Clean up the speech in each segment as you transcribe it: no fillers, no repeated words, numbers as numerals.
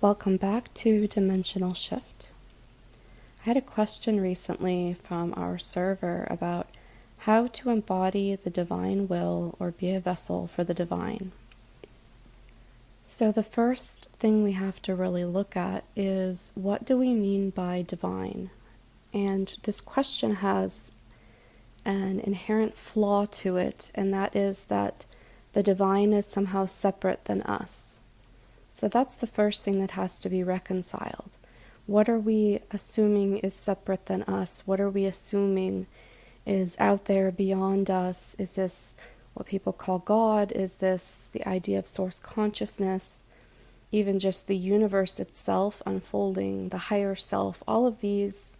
Welcome back to Dimensional Shift. I had a question recently from our server about how to embody the divine will or be a vessel for the divine. So the first thing we have to really look at is, what do we mean by divine? And this question has an inherent flaw to it, and that is that the divine is somehow separate than us. So that's the first thing that has to be reconciled. What are we assuming is separate than us? What are we assuming is out there beyond us? Is this what people call God? Is this the idea of source consciousness? Even just the universe itself unfolding, the higher self? All of these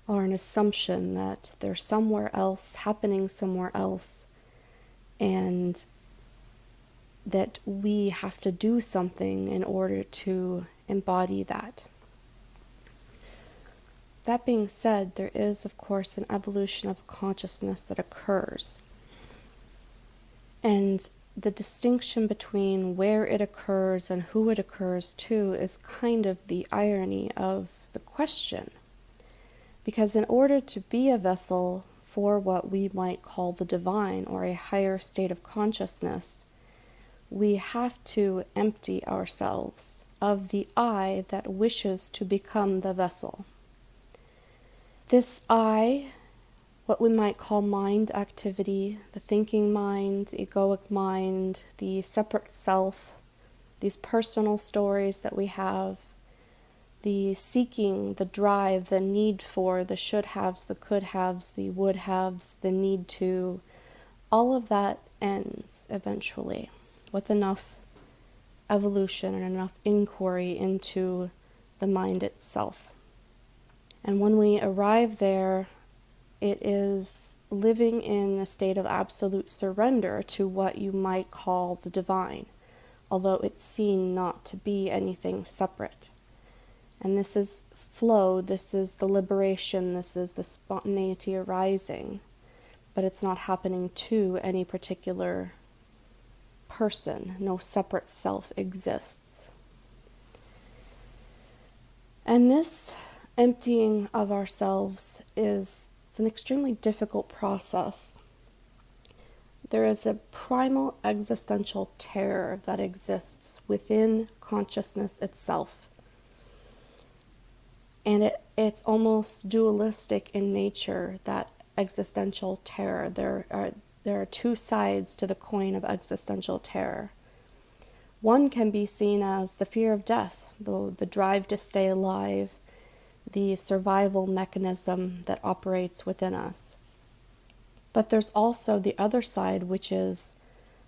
are an assumption that they're somewhere else, happening somewhere else, and that we have to do something in order to embody that. That being said, there is, of course, an evolution of consciousness that occurs. And the distinction between where it occurs and who it occurs to is kind of the irony of the question. Because in order to be a vessel for what we might call the divine or a higher state of consciousness, we have to empty ourselves of the I that wishes to become the vessel. This I, what we might call mind activity, the thinking mind, the egoic mind, the separate self, these personal stories that we have, the seeking, the drive, the need for, the should-haves, the could-haves, the would-haves, the need to, all of that ends eventually with enough evolution and enough inquiry into the mind itself. And when we arrive there, it is living in a state of absolute surrender to what you might call the divine, although it's seen not to be anything separate. And this is flow, this is the liberation, this is the spontaneity arising, but it's not happening to any particular person. No separate self exists. And this emptying of ourselves is an extremely difficult process. There is a primal existential terror that exists within consciousness itself. And it's almost dualistic in nature, that existential terror. There are two sides to the coin of existential terror. One can be seen as the fear of death, the drive to stay alive, the survival mechanism that operates within us. But there's also the other side, which is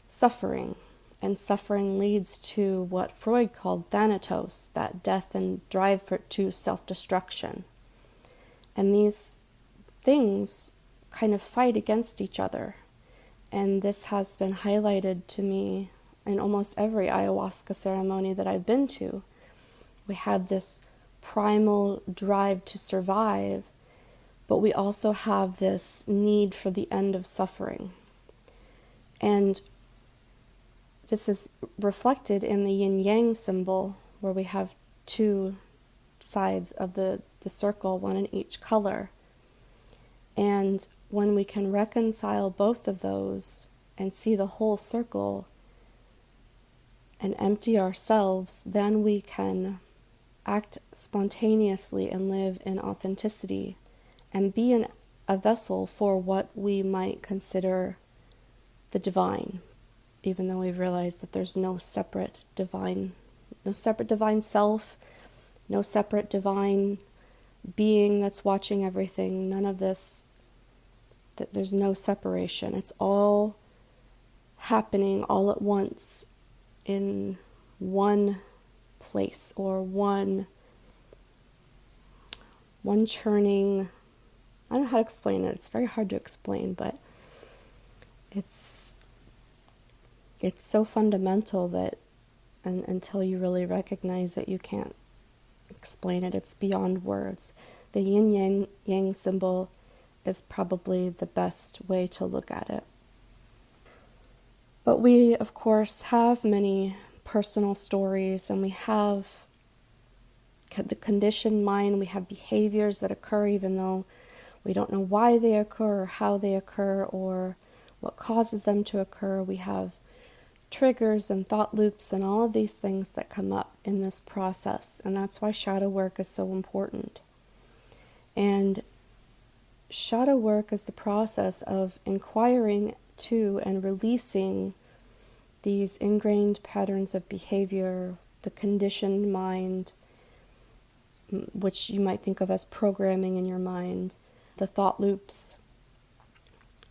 suffering. And suffering leads to what Freud called thanatos, that death and drive to self-destruction. And these things kind of fight against each other. And this has been highlighted to me in almost every ayahuasca ceremony that I've been to. We have this primal drive to survive, but we also have this need for the end of suffering. And this is reflected in the yin-yang symbol, where we have two sides of the circle, one in each color. And when we can reconcile both of those and see the whole circle and empty ourselves, then we can act spontaneously and live in authenticity and be a vessel for what we might consider the divine, even though we've realized that there's no separate divine self, no separate divine being that's watching everything, none of this. That there's no separation. It's all happening all at once in one place, or one churning. I don't know how to explain it. It's very hard to explain, but it's so fundamental that until you really recognize it, you can't explain it. It's beyond words. The yin-yang symbol is probably the best way to look at it. But we, of course, have many personal stories, and we have the conditioned mind. We have behaviors that occur even though we don't know why they occur or how they occur or what causes them to occur. We have triggers and thought loops and all of these things that come up in this process. And that's why shadow work is so important. And shadow work is the process of inquiring to and releasing these ingrained patterns of behavior, the conditioned mind, which you might think of as programming in your mind, the thought loops.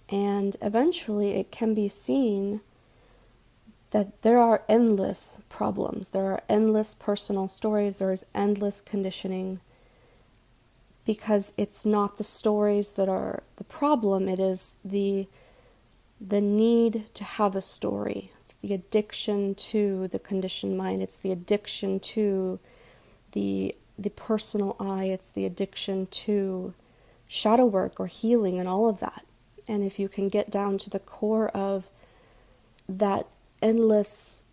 And eventually it can be seen that there are endless problems, there are endless personal stories, there is endless conditioning, because it's not the stories that are the problem, it is the need to have a story. It's the addiction to the conditioned mind, it's the addiction to the personal I, it's the addiction to shadow work or healing and all of that. And if you can get down to the core of that endless,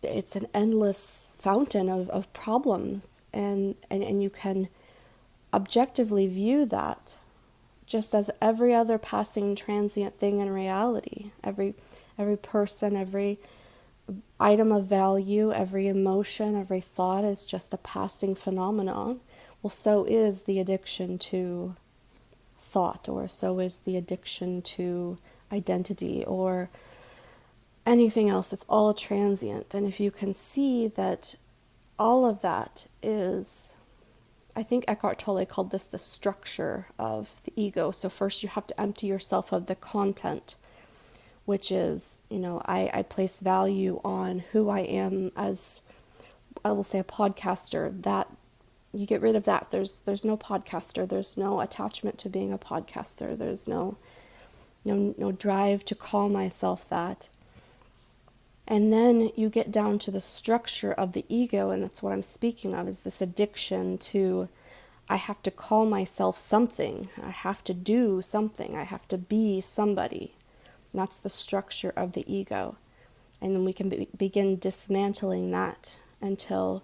it's an endless fountain of problems, and you can objectively view that just as every other passing transient thing in reality. Every person, every item of value, every emotion, every thought is just a passing phenomenon. Well, so is the addiction to thought, or so is the addiction to identity, or anything else. It's all transient. And if you can see that all of that is, I think Eckhart Tolle called this the structure of the ego. So first you have to empty yourself of the content, which is, I place value on who I am as, I will say, a podcaster. That you get rid of that. There's no podcaster. There's no attachment to being a podcaster. There's no drive to call myself that. And then you get down to the structure of the ego, and that's what I'm speaking of, is this addiction to, I have to call myself something, I have to do something, I have to be somebody. And that's the structure of the ego. And then we can begin dismantling that until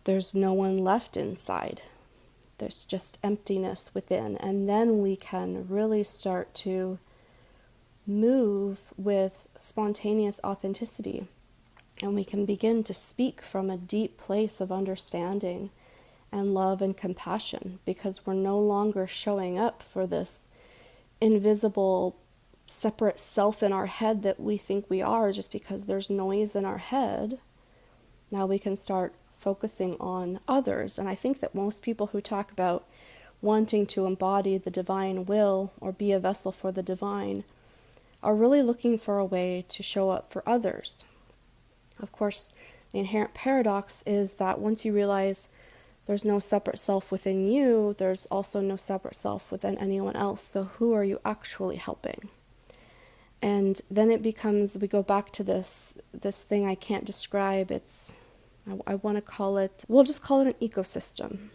there's no one left inside. There's just emptiness within. And then we can really start to move with spontaneous authenticity, and we can begin to speak from a deep place of understanding and love and compassion, because we're no longer showing up for this invisible separate self in our head that we think we are just because there's noise in our head. Now we can start focusing on others. And I think that most people who talk about wanting to embody the divine will or be a vessel for the divine are really looking for a way to show up for others. Of course, the inherent paradox is that once you realize there's no separate self within you, there's also no separate self within anyone else. So who are you actually helping? And then it becomes, we go back to this thing I can't describe. I want to call it, we'll just call it an ecosystem,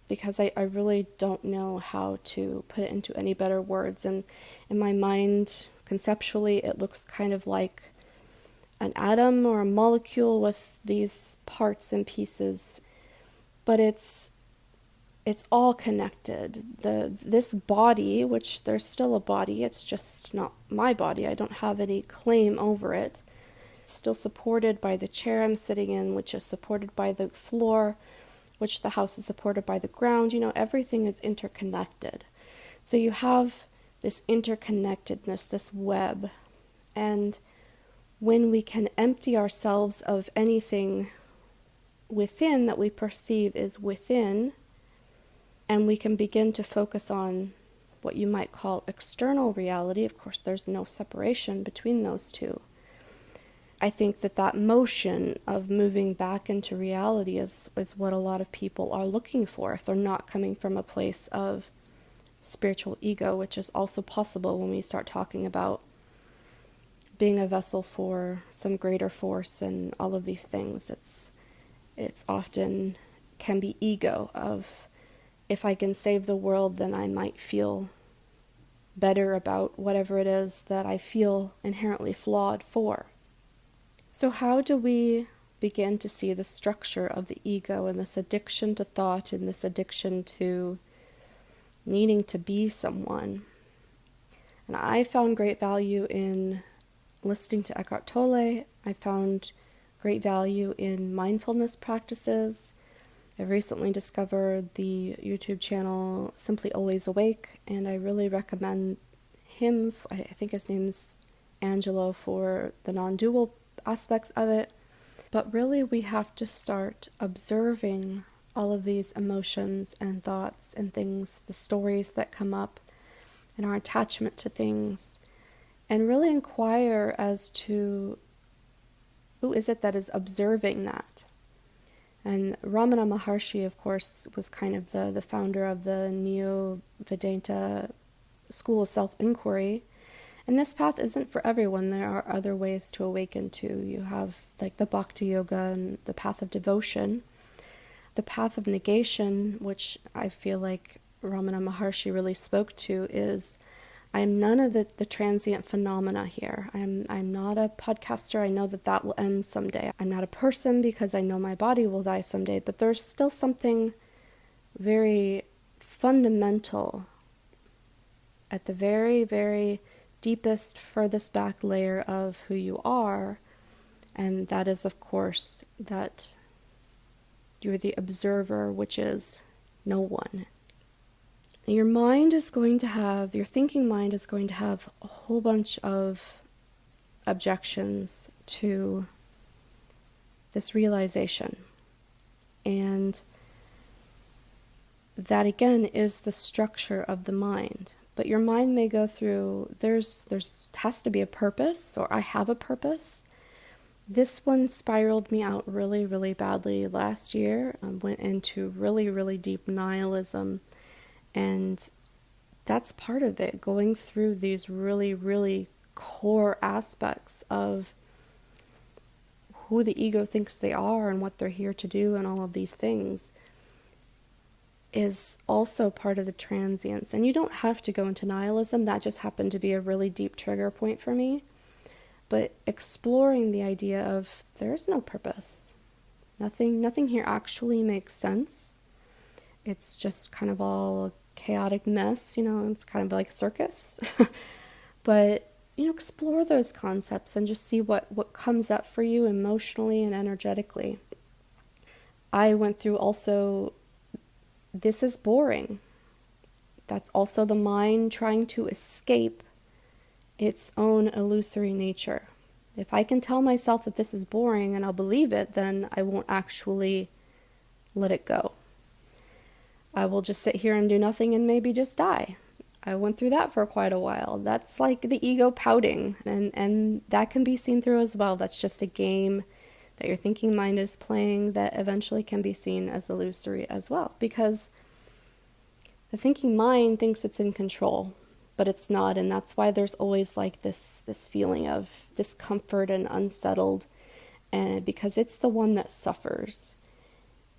because I really don't know how to put it into any better words. And in my mind, conceptually, it looks kind of like an atom or a molecule with these parts and pieces, but it's all connected. This body, which there's still a body, it's just not my body. I don't have any claim over it. It's still supported by the chair I'm sitting in, which is supported by the floor, which the house is supported by the ground. Everything is interconnected. So you have this interconnectedness, this web. And when we can empty ourselves of anything within that we perceive is within, and we can begin to focus on what you might call external reality. Of course, there's no separation between those two. I think that motion of moving back into reality is what a lot of people are looking for if they're not coming from a place of spiritual ego, which is also possible when we start talking about being a vessel for some greater force and all of these things. It's often can be ego of, if I can save the world, then I might feel better about whatever it is that I feel inherently flawed for. So how do we begin to see the structure of the ego and this addiction to thought and this addiction to needing to be someone. And I found great value in listening to Eckhart Tolle. I found great value in mindfulness practices. I've recently discovered the YouTube channel Simply Always Awake, and I really recommend him. I think his name's Angelo, for the non-dual aspects of it. But really, we have to start observing all of these emotions and thoughts and things, the stories that come up, and our attachment to things, and really inquire as to who is it that is observing that. And Ramana Maharshi, of course, was kind of the founder of the Neo-Vedanta school of self-inquiry. And this path isn't for everyone. There are other ways to awaken to. You have like the Bhakti Yoga and the path of devotion. The path of negation, which I feel like Ramana Maharshi really spoke to, is I am none of the transient phenomena here. I'm not a podcaster. I know that will end someday. I'm not a person because I know my body will die someday. But there's still something very fundamental at the very, very deepest, furthest back layer of who you are. And that is, of course, that you're the observer, which is no one. Your mind is going to have, your thinking mind is going to have a whole bunch of objections to this realization. And that, again, is the structure of the mind. But your mind may go through, there's has to be a purpose, or I have a purpose. This one spiraled me out really, really badly last year. I went into really, really deep nihilism. And that's part of it, going through these really, really core aspects of who the ego thinks they are and what they're here to do and all of these things is also part of the transience. And you don't have to go into nihilism. That just happened to be a really deep trigger point for me. But exploring the idea of there's no purpose. Nothing here actually makes sense. It's just kind of all a chaotic mess, it's kind of like circus. But, explore those concepts and just see what comes up for you emotionally and energetically. I went through also, this is boring. That's also the mind trying to escape its own illusory nature. If I can tell myself that this is boring and I'll believe it, then I won't actually let it go. I will just sit here and do nothing and maybe just die. I went through that for quite a while. That's like the ego pouting, and that can be seen through as well. That's just a game that your thinking mind is playing that eventually can be seen as illusory as well, because the thinking mind thinks it's in control, but it's not, and that's why there's always like this feeling of discomfort and unsettled, and because it's the one that suffers.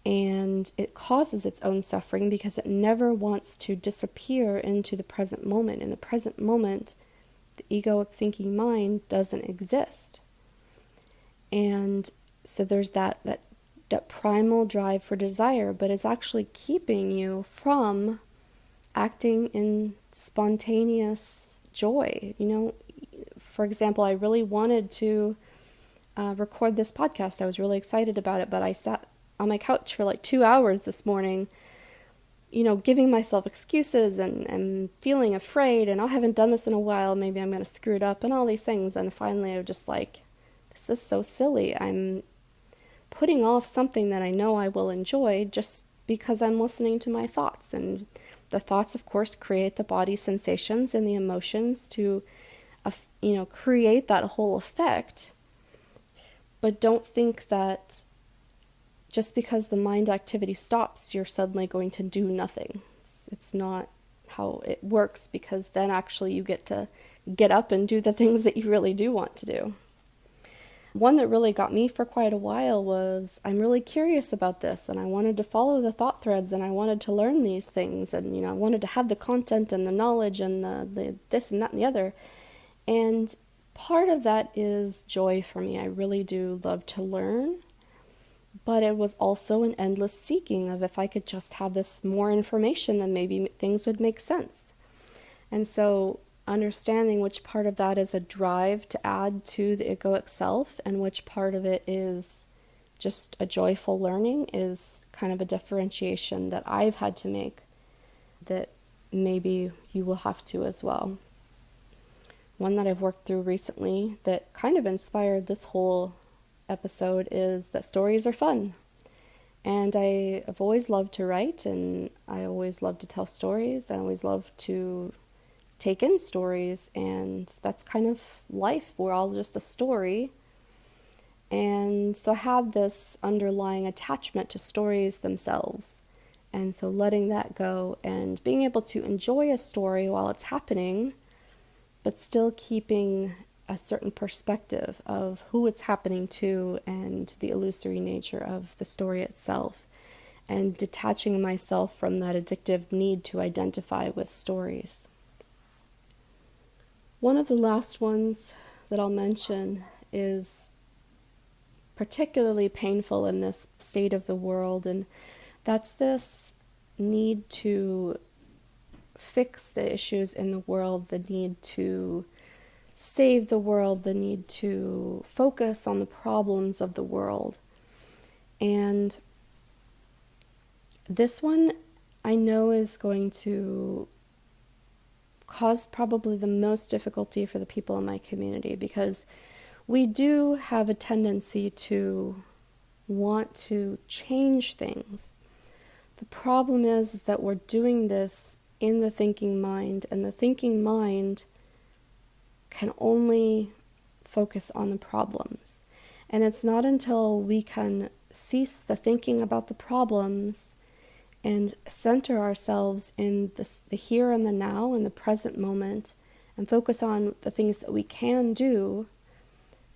And it causes its own suffering because it never wants to disappear into the present moment. In the present moment, the egoic thinking mind doesn't exist. And so there's that primal drive for desire, but it's actually keeping you from acting in spontaneous joy. For example, I really wanted to record this podcast. I was really excited about it, but I sat on my couch for like 2 hours this morning, giving myself excuses and feeling afraid, and I haven't done this in a while, maybe I'm going to screw it up and all these things. And finally I was just like, this is so silly. I'm putting off something that I know I will enjoy just because I'm listening to my thoughts. And the thoughts, of course, create the body sensations and the emotions to, create that whole effect. But don't think that just because the mind activity stops, you're suddenly going to do nothing. It's not how it works, because then actually you get to get up and do the things that you really do want to do. One that really got me for quite a while was, I'm really curious about this, and I wanted to follow the thought threads, and I wanted to learn these things, and I wanted to have the content and the knowledge and the this and that and the other. And part of that is joy for me. I really do love to learn. But it was also an endless seeking of if I could just have this more information, then maybe things would make sense. And so understanding which part of that is a drive to add to the egoic self and which part of it is just a joyful learning is kind of a differentiation that I've had to make that maybe you will have to as well. One that I've worked through recently that kind of inspired this whole episode is that stories are fun. And I've always loved to write, and I always love to tell stories. I always love to take in stories, and that's kind of life. We're all just a story. And so I have this underlying attachment to stories themselves. And so letting that go and being able to enjoy a story while it's happening, but still keeping a certain perspective of who it's happening to and the illusory nature of the story itself, and detaching myself from that addictive need to identify with stories. One of the last ones that I'll mention is particularly painful in this state of the world, and that's this need to fix the issues in the world, the need to save the world, the need to focus on the problems of the world. And this one I know is going to cause probably the most difficulty for the people in my community, because we do have a tendency to want to change things. The problem is that we're doing this in the thinking mind, and the thinking mind can only focus on the problems. And it's not until we can cease the thinking about the problems and center ourselves in the here and the now, in the present moment, and focus on the things that we can do.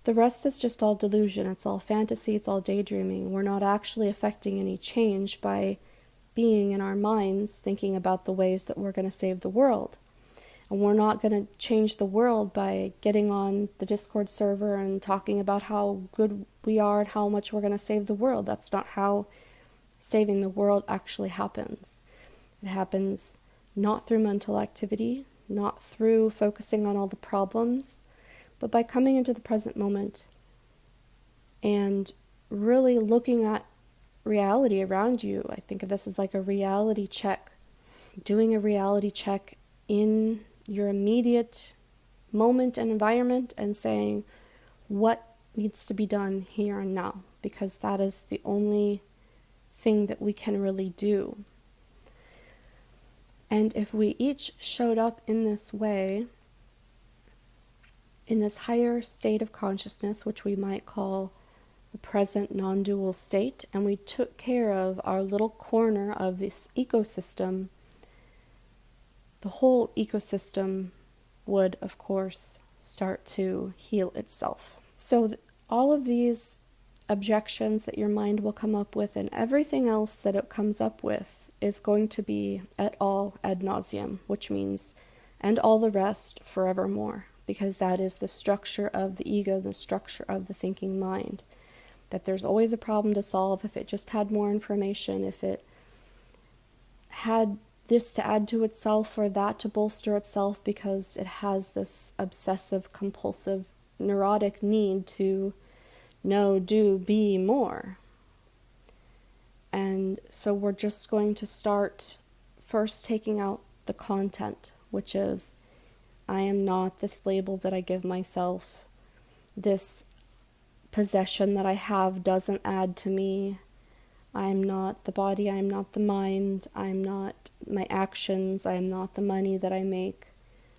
The rest is just all delusion. It's all fantasy. It's all daydreaming. We're not actually affecting any change by being in our minds thinking about the ways that we're going to save the world. And we're not going to change the world by getting on the Discord server and talking about how good we are and how much we're going to save the world. That's not how saving the world actually happens. It happens not through mental activity, not through focusing on all the problems, but by coming into the present moment and really looking at reality around you. I think of this as like a reality check. Doing a reality check in your immediate moment and environment and saying what needs to be done here and now, because that is the only thing that we can really do. And if we each showed up in this way, in this higher state of consciousness, which we might call the present non-dual state, and we took care of our little corner of this ecosystem, the whole ecosystem would, of course, start to heal itself. So all of these objections that your mind will come up with and everything else that it comes up with is going to be et al. Ad nauseum, which means and all the rest forevermore, because that is the structure of the ego, the structure of the thinking mind. That there's always a problem to solve if it just had more information, if it had this to add to itself or that to bolster itself, because it has this obsessive, compulsive, neurotic need to know, do, be more. And so we're just going to start first taking out the content, which is, I am not this label that I give myself. This possession that I have doesn't add to me. I'm not the body, I'm not the mind, I'm not my actions, I am not the money that I make,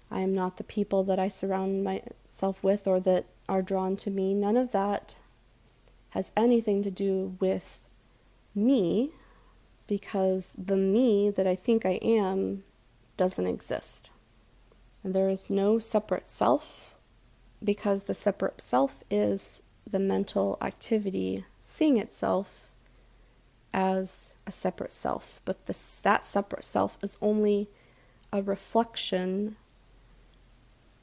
I am not the people that I surround myself with or that are drawn to me. None of that has anything to do with me, because the me that I think I am doesn't exist. And there is no separate self, because the separate self is the mental activity seeing itself as a separate self. But that separate self is only a reflection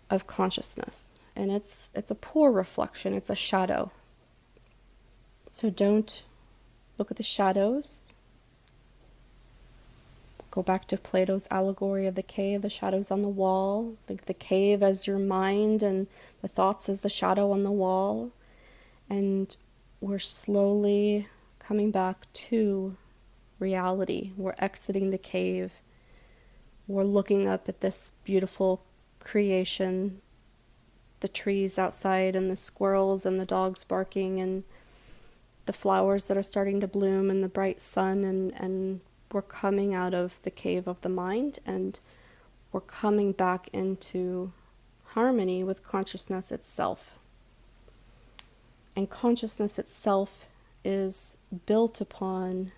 of consciousness. And it's a poor reflection, it's a shadow. So don't look at the shadows. Go back to Plato's allegory of the cave, the shadows on the wall. Think the cave as your mind and the thoughts as the shadow on the wall. And we're slowly coming back to reality. We're exiting the cave. We're looking up at this beautiful creation, the trees outside and the squirrels and the dogs barking and the flowers that are starting to bloom and the bright sun, and we're coming out of the cave of the mind, and we're coming back into harmony with consciousness itself. And consciousness itself is built upon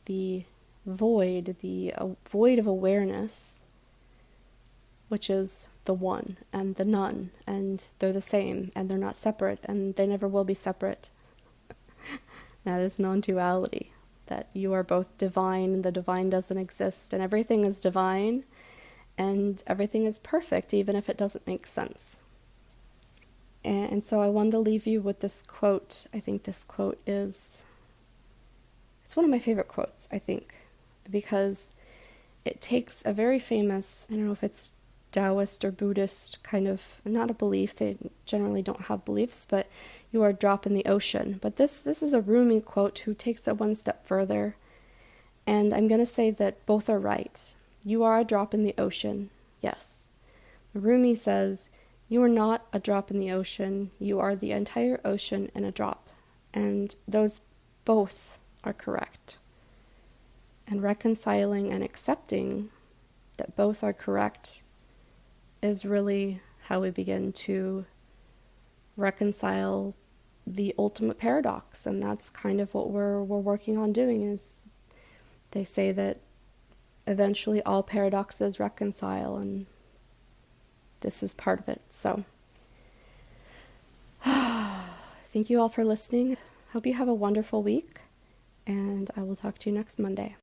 the void of awareness, which is the one and the none, and they're the same, and they're not separate, and they never will be separate. That is non-duality, that you are both divine and the divine doesn't exist, and everything is divine and everything is perfect, even if it doesn't make sense. And so I wanted to leave you with this quote. I think this quote it's one of my favorite quotes, I think, because it takes a very famous, I don't know if it's Taoist or Buddhist kind of, not a belief, they generally don't have beliefs, but you are a drop in the ocean. But this is a Rumi quote who takes it one step further, and I'm going to say that both are right. You are a drop in the ocean, yes. Rumi says, you are not a drop in the ocean, you are the entire ocean in a drop. And those both are correct. And reconciling and accepting that both are correct is really how we begin to reconcile the ultimate paradox. And that's kind of what we're working on doing. Is they say that eventually all paradoxes reconcile, and this is part of it. So thank you all for listening. Hope you have a wonderful week, and I will talk to you next Monday.